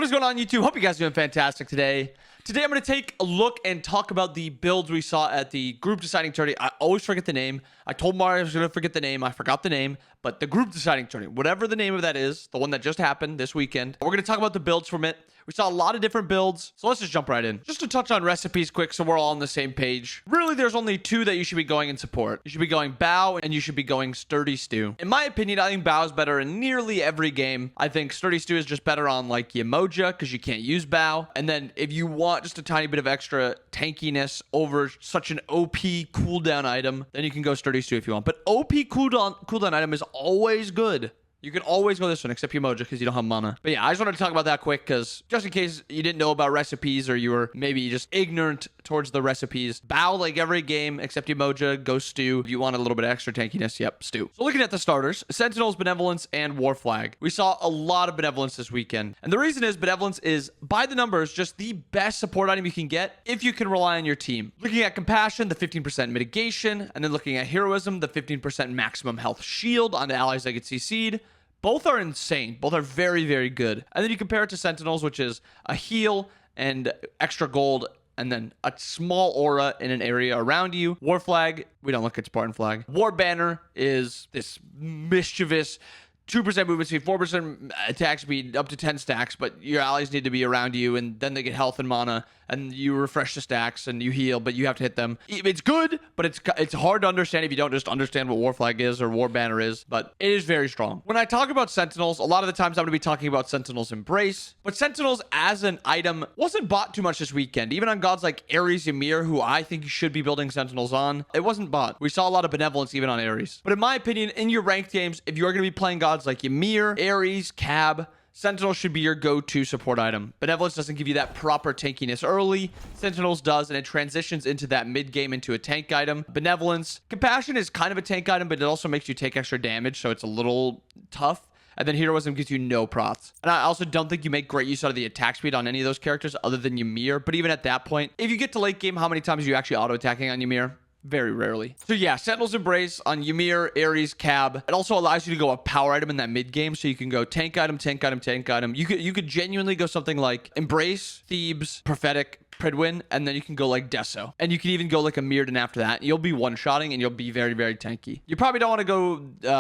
What is going on, YouTube? Hope you guys are doing fantastic today. Today, I'm going to take a look and talk about the builds we saw at the group deciding tourney. I always forget the name. I told Mario I was going to forget the name. I forgot the name. But the group deciding tourney, whatever the name of that is, the one that just happened this weekend, we're going to talk about the builds from it. We saw a lot of different builds, so let's just jump right in. Just to touch on recipes quick so we're all on the same page. Really, there's only two that you should be going in support. You should be going Bow, and you should be going Sturdy Stew. In my opinion, I think Bow is better in nearly every game. I think Sturdy Stew is just better on like Yamoja, because you can't use Bow. And then if you want just a tiny bit of extra tankiness over such an OP cooldown item, then you can go Sturdy Stew if you want. But OP cooldown item is always good. You can always go this one, except Yamoja, because you don't have mana. But yeah, I just wanted to talk about that quick, because just in case you didn't know about recipes, or you were maybe just ignorant towards the recipes, Bow like every game, except Yamoja, go Stew. If you want a little bit of extra tankiness, yep, Stew. So looking at the starters, Sentinels, Benevolence, and War Flag. We saw a lot of Benevolence this weekend. And the reason is Benevolence is, by the numbers, just the best support item you can get if you can rely on your team. Looking at Compassion, the 15% mitigation, and then looking at Heroism, the 15% maximum health shield on the allies that get CC'd. Both are insane. Both are very, very good. And then you compare it to Sentinels, which is a heal and extra gold, and then a small aura in an area around you. War Flag, we don't look at Spartan Flag. War Banner is this mischievous 2% movement speed, 4% attack speed, up to 10 stacks, but your allies need to be around you, and then they get health and mana, and you refresh the stacks, and you heal, but you have to hit them. It's good, but it's hard to understand if you don't just understand what War Flag is or War Banner is, but it is very strong. When I talk about Sentinels, a lot of the times I'm going to be talking about Sentinels Embrace, but Sentinels as an item wasn't bought too much this weekend. Even on gods like Ares Ymir, who I think you should be building Sentinels on, it wasn't bought. We saw a lot of Benevolence even on Ares. But in my opinion, in your ranked games, if you're going to be playing gods like Ymir, Ares, Cab, Sentinels should be your go-to support item. Benevolence doesn't give you that proper tankiness early. Sentinels does, and it transitions into that mid-game into a tank item. Benevolence, Compassion is kind of a tank item, but it also makes you take extra damage, so it's a little tough. And then Heroism gives you no prots. And I also don't think you make great use out of the attack speed on any of those characters other than Ymir. But even at that point, if you get to late game, how many times are you actually auto-attacking on Ymir? Very rarely. So yeah, Sentinels Embrace on Ymir, Ares, Cab. It also allows you to go a power item in that mid game, so you can go tank item, tank item, tank item. You could genuinely go something like Embrace, Thebes, Prophetic, Pridwin, and then you can go like Deso. And you can even go like a Mirrodin after that. You'll be one-shotting, and you'll be very, very tanky. You probably don't want to go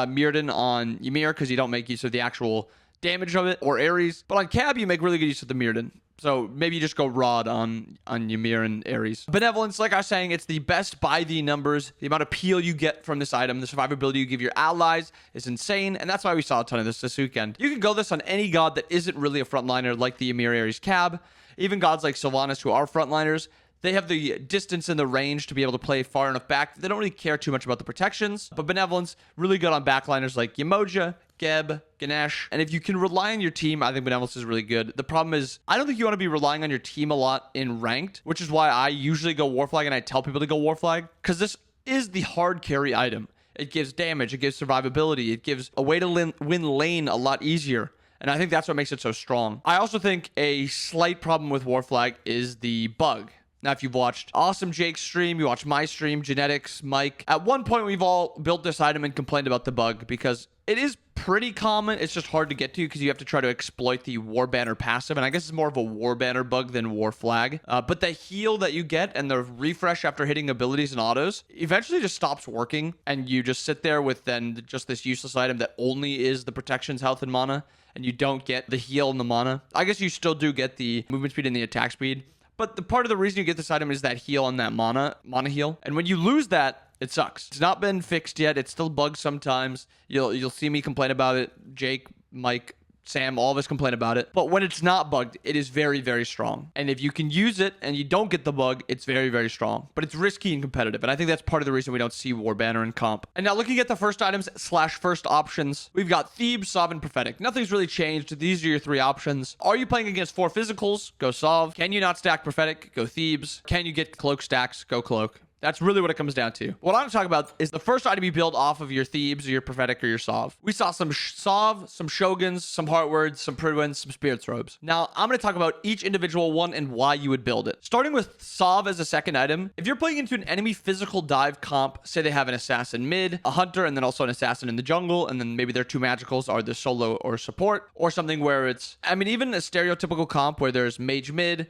Mirrodin on Ymir, because you don't make use of the actual damage of it, or Ares. But on Cab, you make really good use of the Mirrodin. So maybe you just go Rod on Ymir and Ares. Benevolence, like I was saying, it's the best by the numbers. The amount of peel you get from this item, the survivability you give your allies is insane. And that's why we saw a ton of this weekend. You can go this on any god that isn't really a frontliner like the Ymir, Ares, Cab. Even gods like Sylvanas, who are frontliners, they have the distance and the range to be able to play far enough back. They don't really care too much about the protections. But Benevolence, really good on backliners like Yamoja, Geb, Ganesh. And if you can rely on your team, I think Benevolence is really good. The problem is, I don't think you want to be relying on your team a lot in ranked, which is why I usually go War Flag, and I tell people to go War Flag, because this is the hard carry item. It gives damage, it gives survivability, it gives a way to win lane a lot easier. And I think that's what makes it so strong. I also think a slight problem with War Flag is the bug. Now, if you've watched Awesome Jake's stream, you watch my stream, Genetics, Mike, at one point we've all built this item and complained about the bug, because it is pretty common. It's just hard to get to because you have to try to exploit the War Banner passive. And I guess it's more of a War Banner bug than War Flag. But the heal that you get and the refresh after hitting abilities and autos eventually just stops working. And you just sit there with then just this useless item that only is the protections, health, and mana. And you don't get the heal and the mana. I guess you still do get the movement speed and the attack speed. But the part of the reason you get this item is that heal and that mana heal. And when you lose that, it sucks. It's not been fixed yet. It's still bugged sometimes. You'll see me complain about it. Jake, Mike, Sam, all of us complain about it. But when it's not bugged, it is very, very strong. And if you can use it and you don't get the bug, it's very, very strong. But it's risky and competitive. And I think that's part of the reason we don't see War Banner in comp. And now looking at the first items / first options, we've got Thebes, Sov, and Prophetic. Nothing's really changed. These are your three options. Are you playing against 4 physicals? Go Sov. Can you not stack Prophetic? Go Thebes. Can you get Cloak stacks? Go Cloak. That's really what it comes down to. What I'm talking about is the first item you build off of your Thebes or your Prophetic or your Sov. We saw some Sov, some Shoguns, some Heartwords, some Pridwins, some Spirits Robes. Now, I'm going to talk about each individual one and why you would build it. Starting with Sov as a second item, if you're playing into an enemy physical dive comp, say they have an Assassin mid, a Hunter, and then also an Assassin in the jungle, and then maybe their two magicals are the solo or support, or something where it's, I mean, even a stereotypical comp where there's Mage mid,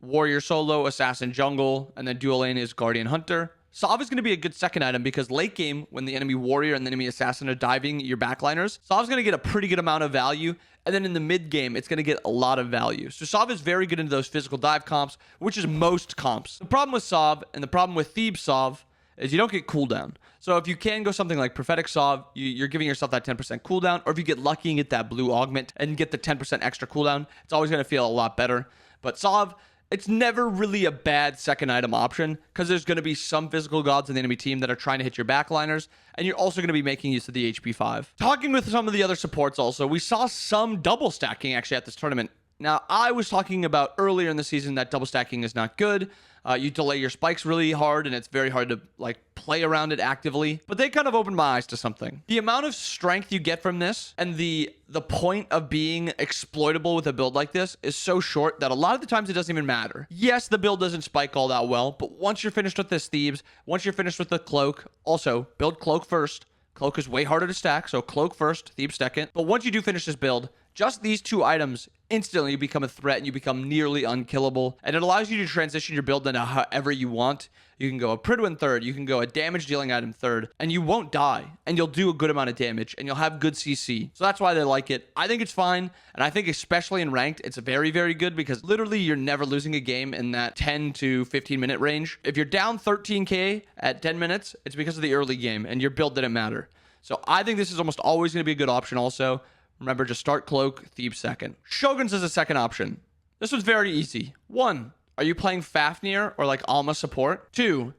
Warrior solo, Assassin jungle, and then dual lane is Guardian Hunter. Sov is going to be a good second item because late game, when the enemy Warrior and the enemy Assassin are diving your backliners, Sov is going to get a pretty good amount of value. And then in the mid game, it's going to get a lot of value. So Sov is very good into those physical dive comps, which is most comps. The problem with Sov and the problem with Thebes Sov is you don't get cooldown. So if you can go something like Prophetic Sov, you're giving yourself that 10% cooldown. Or if you get lucky and get that blue augment and get the 10% extra cooldown, it's always going to feel a lot better. But Sov, it's never really a bad second item option because there's going to be some physical gods in the enemy team that are trying to hit your backliners, and you're also going to be making use of the HP 5. Talking with some of the other supports also, we saw some double stacking actually at this tournament. Now, I was talking about earlier in the season that double stacking is not good. You delay your spikes really hard, and it's very hard to like play around it actively. But they kind of opened my eyes to something. The amount of strength you get from this and the point of being exploitable with a build like this is so short that a lot of the times it doesn't even matter. Yes, the build doesn't spike all that well, but once you're finished with this Thebes, once you're finished with the Cloak, also build Cloak first. Cloak is way harder to stack, so Cloak first, Thebes second. But once you do finish this build, just these two items, instantly you become a threat and you become nearly unkillable. And it allows you to transition your build into however you want. You can go a Pridwin third, you can go a damage dealing item third, and you won't die. And you'll do a good amount of damage, and you'll have good CC. So that's why they like it. I think it's fine, and I think especially in ranked, it's very, very good because literally you're never losing a game in that 10 to 15 minute range. If you're down 13k at 10 minutes, it's because of the early game, and your build didn't matter. So I think this is almost always going to be a good option also. Remember, just start Cloak, Thebes second. Shoguns is a second option. This one's very easy. 1, are you playing Fafnir or like Alma support? 2,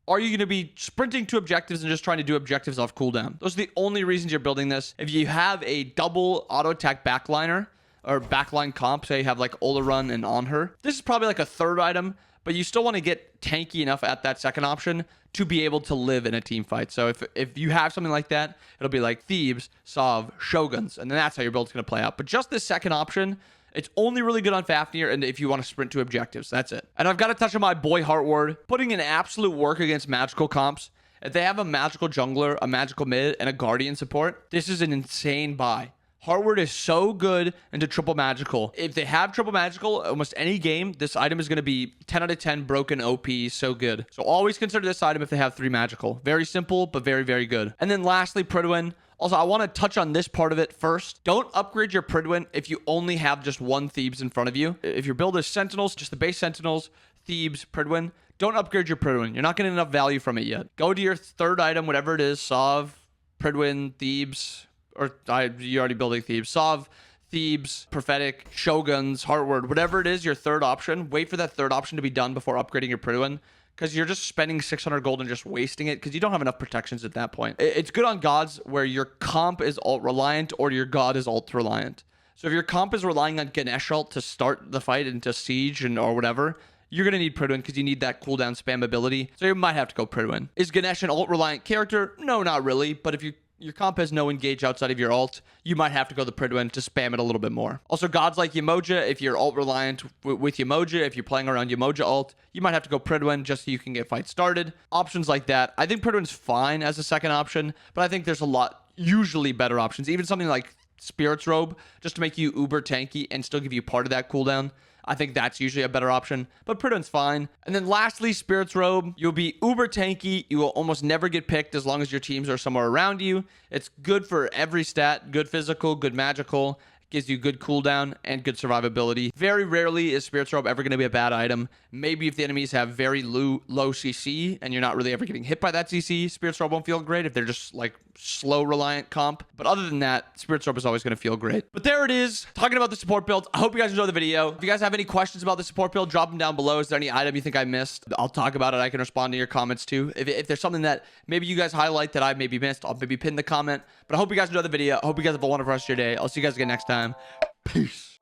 are you going to be sprinting to objectives and just trying to do objectives off cooldown? Those are the only reasons you're building this. If you have a double auto attack backliner or backline comp, say you have like Olarun and On Her, this is probably like a third item, but you still want to get tanky enough at that second option to be able to live in a team fight. So if you have something like that, it'll be like Thebes, Sov, Shoguns, and then that's how your build's going to play out. But just this second option, it's only really good on Fafnir and if you want to sprint to objectives. That's it. And I've got to touch on my boy Heartward, putting in absolute work against magical comps. If they have a magical jungler, a magical mid, and a guardian support, this is an insane buy. Heartward is so good into triple magical. If they have triple magical, almost any game, this item is going to be 10 out of 10 broken OP. So good. So always consider this item if they have 3 magical. Very simple, but very, very good. And then lastly, Pridwin. Also, I want to touch on this part of it first. Don't upgrade your Pridwin if you only have just one Thebes in front of you. If your build is Sentinels, just the base Sentinels, Thebes, Pridwin, don't upgrade your Pridwin. You're not getting enough value from it yet. Go to your third item, whatever it is, Sov, Pridwin, Thebes, or you're already building Thebes. Sov, Thebes, Prophetic, Shoguns, Heartward, whatever it is, your third option. Wait for that third option to be done before upgrading your Pridwin, because you're just spending 600 gold and just wasting it because you don't have enough protections at that point. It's good on gods where your comp is alt reliant or your god is alt reliant. So if your comp is relying on Ganesh ult to start the fight into siege or whatever, you're going to need Pridwin because you need that cooldown spam ability. So you might have to go Pridwin. Is Ganesh an alt reliant character? No, not really. But if your comp has no engage outside of your ult, you might have to go the Pridwin to spam it a little bit more. Also, gods like Yemoja, if you're ult reliant with Yemoja, if you're playing around Yemoja ult, you might have to go Pridwin just so you can get fights started. Options like that. I think Pridwin's fine as a second option, but I think there's a lot usually better options. Even something like Spirit's Robe, just to make you uber tanky and still give you part of that cooldown. I think that's usually a better option, but Pridwin's fine. And then lastly, Spirit's Robe. You'll be uber tanky. You will almost never get picked as long as your teams are somewhere around you. It's good for every stat, good physical, good magical. Gives you good cooldown and good survivability. Very rarely is Spirit's Robe ever going to be a bad item. Maybe if the enemies have very low CC and you're not really ever getting hit by that CC, Spirit's Robe won't feel great if they're just like slow reliant comp. But other than that, Spirit's Robe is always going to feel great. But there it is, talking about the support build. I hope you guys enjoyed the video. If you guys have any questions about the support build, drop them down below. Is there any item you think I missed? I'll talk about it. I can respond to your comments too. If there's something that maybe you guys highlight that I maybe missed, I'll maybe pin the comment. But I hope you guys enjoyed the video. I hope you guys have a wonderful rest of your day. I'll see you guys again next time. Peace.